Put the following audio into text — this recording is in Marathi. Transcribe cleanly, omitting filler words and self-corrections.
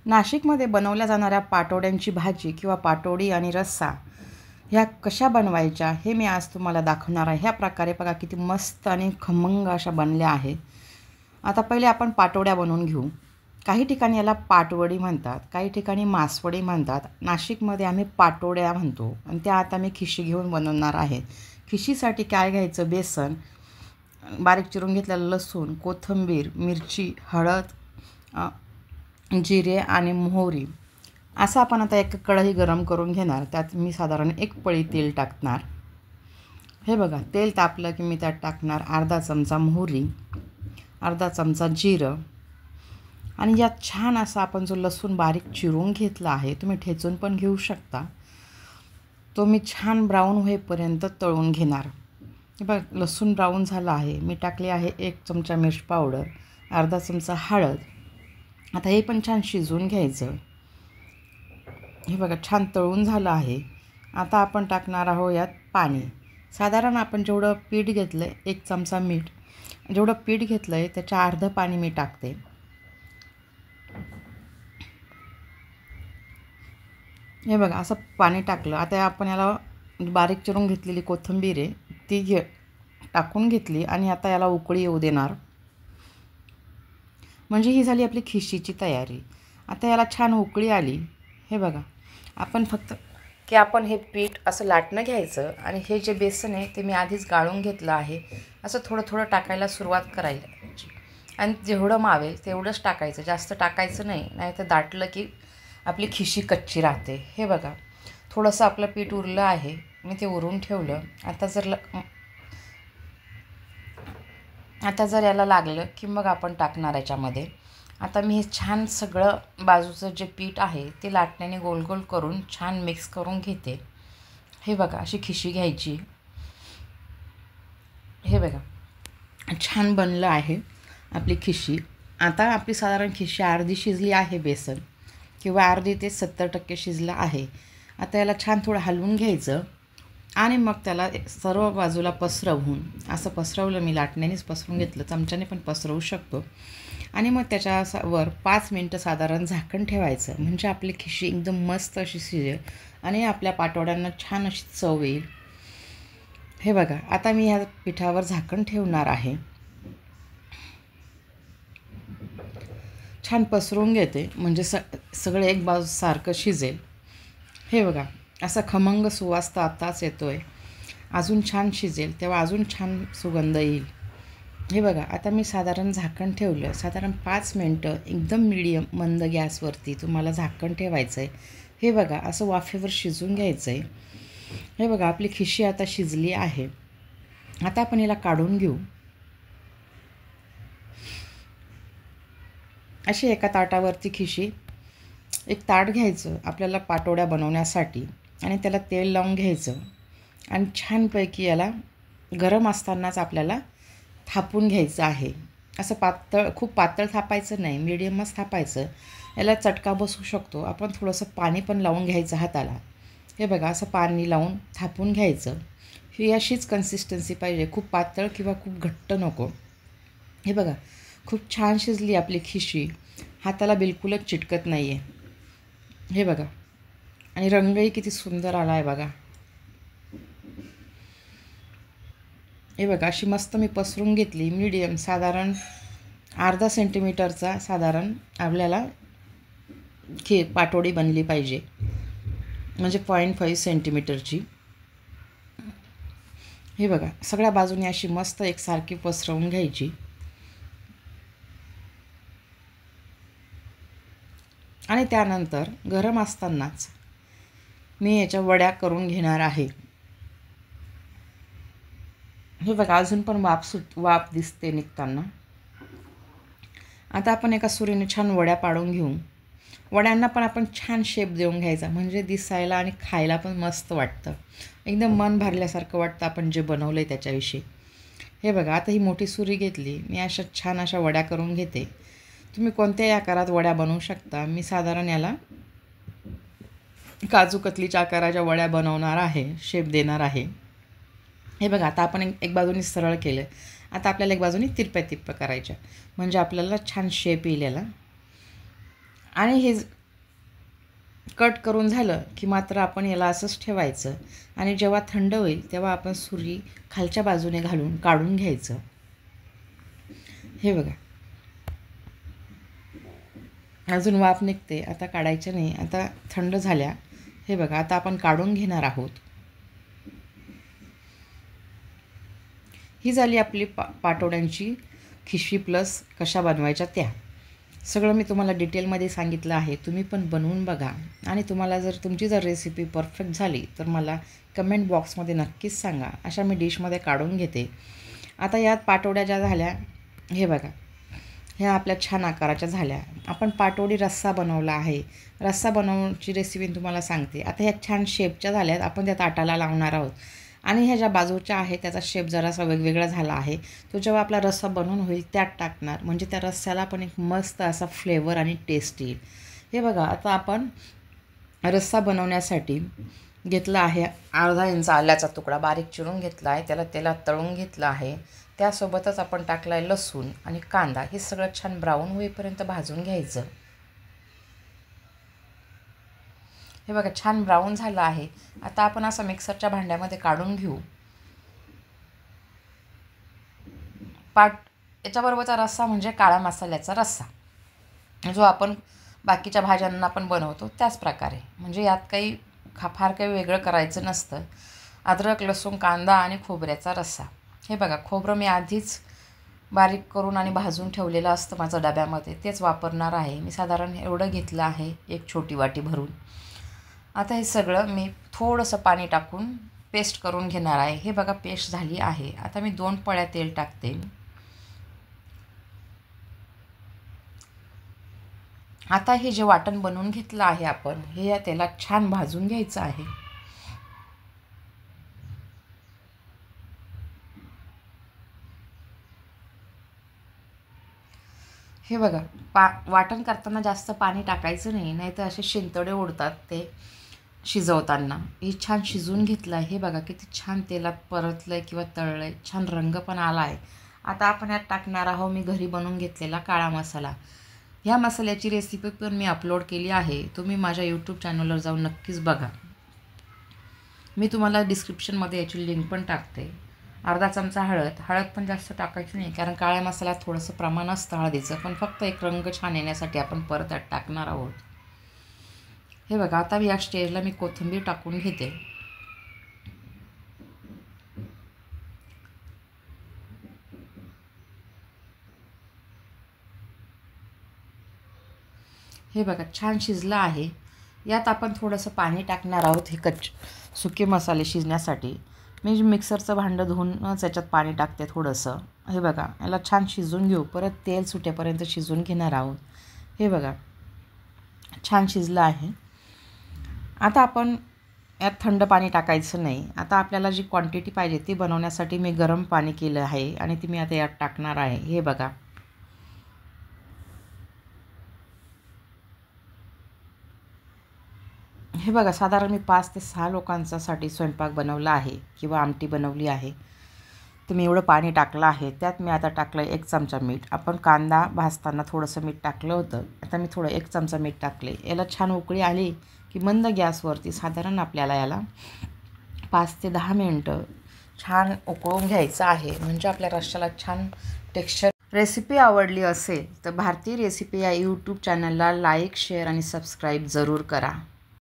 नाशिकमध्ये बनवल्या जाणाऱ्या पाटोड्यांची भाजी किंवा पाटोडी आणि रस्सा ह्या कशा बनवायच्या हे मी आज तुम्हाला दाखवणार आहे. ह्या प्रकारे बघा किती मस्त आणि खमंग अशा बनल्या आहेत. आता पहिले आपण पाटोड्या बनवून घेऊ. काही ठिकाणी याला पाटवडी म्हणतात, काही ठिकाणी मासवडी म्हणतात. नाशिकमध्ये आम्ही पाटोड्या म्हणतो आणि त्या आता मी खिशी घेऊन बनवणार आहे. खिशीसाठी काय घ्यायचं, बेसन, बारीक चिरून घेतलेलं लसूण, कोथिंबीर, मिरची, हळद, जिरे आणि मोहरी असं आपण आता एक कढई गरम करून घेणार. त्यात मी साधारण 1 पळी तेल टाकणार. हे बघा, तेल तापलं की मी त्यात टाकणार अर्धा चमचा मोहरी, अर्धा चमचा जिरं आणि यात छान असा आपण जो लसूण बारीक चिरून घेतला आहे, तुम्ही ठेचून पण घेऊ शकता, तो मी छान ब्राऊन होईपर्यंत तळून घेणार. हे बघ, लसूण ब्राऊन झाला आहे. मी टाकले आहे 1 चमचा मिरची पावडर, अर्धा चमचा हळद. आता हे पण छान शिजवून घ्यायचं. हे बघा, छान तळून झालं आहे. आता आपण टाकणार आहोत यात पाणी. साधारण आपण जेवढं पीठ घेतलं आहे, 1 चमचा मीठ, जेवढं पीठ घेतलं आहे त्याच्या अर्धं पाणी मी टाकते. हे बघा, असं पाणी टाकलं. आता आपण याला बारीक चिरून घेतलेली कोथिंबीर आहे ती टाकून घेतली आणि आता याला उकळी येऊ देणार. म्हणजे ही झाली आपली खिशीची तयारी. आता याला छान उकळी आली. हे बघा, आपण फक्त आपण हे पीठ असं लाटणं घ्यायचं आणि हे जे बेसन आहे ते मी आधीच गाळून घेतलं आहे. असं थोडं थोडं टाकायला सुरुवात करायची आणि जेवढं मावेल तेवढंच टाकायचं, जास्त टाकायचं नाही, नाही तर दाटलं की आपली खिशी कच्ची राहते. हे बघा, थोडंसं आपलं पीठ उरलं आहे, मी ते उरून ठेवलं. आता जर याला लागलं की मग आपण टाकणार याच्यामध्ये. आता मी हे छान सगळं बाजूचं जे पीठ आहे ते लाटण्याने गोल गोल करून छान मिक्स करून घेते. हे बघा, अशी खिशी घ्यायची. हे बघा, छान बनलं आहे आपली खिशी. आता आपली साधारण खिशी अर्धी शिजली आहे, बेसन किंवा अर्धी ते 70% शिजलं आहे. आता याला छान थोडं हलवून घ्यायचं आणि मग त्याला सर्व बाजूला पसरवून, असं पसरवलं, मी लाटण्यानेच पसरवून घेतलं, चमच्याने पण पसरवू शकतो. आणि मग त्याच्यावर 5 मिनटं साधारण झाकण ठेवायचं. म्हणजे आपली खिशी एकदम मस्त अशी शिजेल आणि आपल्या पाटोड्यांना छान अशी चव येईल. हे बघा, आता मी ह्या पिठावर झाकण ठेवणार आहे. छान पसरवून घेते म्हणजे सगळं एक बाजू सारखं शिजेल. हे बघा, असा खमंग सुवास तर आताच येतो आहे. अजून छान शिजेल तेव्हा अजून छान सुगंध येईल. हे बघा, आता मी साधारण झाकण ठेवलं. साधारण 5 मिनटं एकदम मीडियम मंद गॅसवरती तुम्हाला झाकण ठेवायचं आहे. हे बघा, असं वाफेवर शिजून घ्यायचं आहे. हे बघा, आपली खिशी आता शिजली आहे. आता आपण याला काढून घेऊ. अशी एका ताटावरती खिशी, एक ताट घ्यायचं आपल्याला पाटोड्या बनवण्यासाठी आणि त्याला तेल लावून घ्यायचं आणि छानपैकी याला गरम असतानाच आपल्याला थापून घ्यायचं आहे. असं पातळ, खूप पातळ थापायचं नाही, मीडियमच थापायचं. याला चटका बसू शकतो. आपण थोडंसं पाणी पण लावून घ्यायचं हाताला. हे बघा, असं पाणी लावून थापून घ्यायचं. ही अशीच कन्सिस्टन्सी पाहिजे, खूप पातळ किंवा खूप घट्ट नको. हे बघा, खूप छान शिजली आपली खिशी, हाताला बिलकुलच चिटकत नाही आहे. हे बघा, आणि रंगही किती सुंदर आला आहे बघा. हे बघा, अशी मस्त मी पसरून घेतली. मीडियम साधारण अर्धा सेंटीमीटरचा साधारण आपल्याला पाटोडी बनली पाहिजे, म्हणजे 0.5 सेंटीमीटरची. हे बघा, सगळ्या बाजूने अशी मस्त एकसारखी पसरवून घ्यायची आणि त्यानंतर गरम असतानाच मी याच्या वड्या करून घेणार आहे. हे बघा, अजून पण वाफ दिसते निघताना. आता आपण एका सुरीने छान वड्या पाडून घेऊ. वड्यांना पण आपण छान शेप देऊन घ्यायचा, म्हणजे दिसायला आणि खायला पण मस्त वाटतं. एकदम मन भरल्यासारखं वाटतं आपण जे बनवलं आहे त्याच्याविषयी. हे बघा, आता ही मोठी सुरी घेतली, मी अशा छान अशा वड्या करून घेते. तुम्ही कोणत्याही आकारात वड्या बनवू शकता. मी साधारण याला काजू कतलीच्या आकाराच्या वड्या बनवणार आहे, शेप देणार आहे. हे बघा, आता आपण एक बाजूने सरळ केलं. आता आपल्याला एक बाजूने तिरप्या करायच्या, म्हणजे आपल्याला छान शेप येईल याला. आणि हे कट करून झालं की मात्र आपण याला असंच ठेवायचं आणि जेव्हा थंड होईल तेव्हा आपण सुरी खालच्या बाजूने घालून काढून घ्यायचं. हे बघा, अजून वाफ निघते, आता काढायचं नाही, आता थंड झाल्या. हे बघा, आता आपण काढून घेणार आहोत. ही झाली आपली पाटोड्यांची खिशवी प्लस कशा बनवायच्या त्या. सगळं मी तुम्हाला डिटेलमध्ये सांगितलं आहे. तुम्ही पण बनवून बघा आणि तुम्हाला जर तुमची रेसिपी परफेक्ट झाली तर मला कमेंट बॉक्समध्ये नक्कीच सांगा. अशा मी डिशमध्ये काढून घेते. आता यात पाटोड्या ज्या झाल्या, हे बघा, ह्या आपल्या छान आकाराच्या झाल्या. आपण पाटोडी रस्सा बनवला आहे. रस्सा बनवण्याची रेसिपी तुम्हाला सांगते. आता ह्या छान शेपच्या झाल्यात, आपण त्या ताटाला लावणार आहोत. आणि ह्या ज्या बाजूच्या आहेत त्याचा शेप जरासा वेगवेगळा झाला आहे. तो जेव्हा आपला रस्सा बनवून होईल त्यात टाकणार, म्हणजे त्या रस्स्याला पण एक मस्त असा फ्लेवर आणि टेस्ट येईल. हे बघा, आता आपण रस्सा बनवण्यासाठी घेतला आहे अर्धा इंच आल्याचा तुकडा, बारीक चिरून घेतला आहे. त्याला तेलात तळून घेतला आहे. त्यासोबतच आपण टाकला आहे लसूण आणि कांदा. हे सगळं छान ब्राऊन होईपर्यंत भाजून घ्यायचं. हे बघा, छान ब्राऊन झालं आहे. आता आपण असं मिक्सरच्या भांड्यामध्ये काढून घेऊ. याच्याबरोबरचा रस्सा म्हणजे काळा मसाल्याचा रस्सा, जो आपण बाकीच्या भाज्यांना पण बनवतो त्याच प्रकारे. म्हणजे यात काही फार काही वेगळं करायचं नसतं. अद्रक, लसूण, कांदा आणि खोबऱ्याचा रस्सा. हे बघा, खोबरं मी आधीच बारीक करून आणि भाजून ठेवलेलं असतं माझं डब्यामध्ये, तेच वापरणार आहे. मी साधारण एवढं घेतलं आहे, एक छोटी वाटी भरून. आता हे सगळं मी थोडंसं पाणी टाकून पेस्ट करून घेणार आहे. हे बघा, पेस्ट झाली आहे. आता मी 2 पळ्या तेल टाकते. आता हे जे वाटण बनवून घेतलं आहे आपण, हे या तेलात छान भाजून घ्यायचं आहे. हे बघा, वाटण करताना जास्त पाणी टाकायचं नाही, नाहीतर असे शिंतोडे उडतात ते शिजवताना. हे छान शिजवून घेतलं आहे. हे बघा, किती छान तेलात परतलं आहे किंवा तळलं आहे, छान रंग पण आला आहे. आता आपण यात टाकणार आहोत मी घरी बनवून घेतलेला काळा मसाला. ह्या मसाल्याची रेसिपी पण मी अपलोड केली आहे. तुम्ही माझ्या यूट्यूब चॅनलवर जाऊन नक्कीच बघा. मी तुम्हाला डिस्क्रिप्शनमध्ये याची लिंक पण टाकते. अर्धा चमचा हळद पण जास्त टाकायची नाही, कारण काळ्या मसाल्यात थोडंसं प्रमाण असतं हळदीचं, पण फक्त एक रंग छान येण्यासाठी आपण परत त्यात टाकणार आहोत. हे बघा, आता या स्टेजला मी कोथिंबीर टाकून घेते. हे बघा, छान शिजलं आहे. यात आपण थोडंसं पाणी टाकणार आहोत हे सुके मसाले शिजण्यासाठी. मी मिक्सरचं भांडं धुवूनच याच्यात पाणी टाकते थोडंसं. हे बघा, याला छान शिजवून घेऊ. परत तेल सुटेपर्यंत शिजवून घेणार आहोत. हे बघा, छान शिजलं आहे. आता आपण यात थंड पाणी टाकायचं नाही. आता आपल्याला जी क्वांटिटी पाहिजे ती बनवण्यासाठी मी गरम पाणी केलं आहे आणि ती मी आता यात टाकणार आहे. हे बघा, हे बघा, साधारण मी 5 ते 6 लोकांसाठी स्वयंपाक बनवला आहे किंवा आमटी बनवली आहे. तर मी एवढं पाणी टाकलं आहे. त्यात मी आता टाकलं 1 चमचा मीठ. आपण कांदा भाजताना थोडंसं मीठ टाकलं होतं. आता मी थोडं 1 चमचा मीठ टाकले. याला छान उकळी आली की मंद गॅसवरती साधारण आपल्याला याला 5 ते 10 मिनटं छान उकळून घ्यायचं आहे, म्हणजे आपल्या रश्श्याला छान टेक्स्चर. रेसिपी आवडली असेल तर भारतीय रेसिपी या यूट्यूब चॅनलला लाईक, शेअर आणि सबस्क्राईब जरूर करा.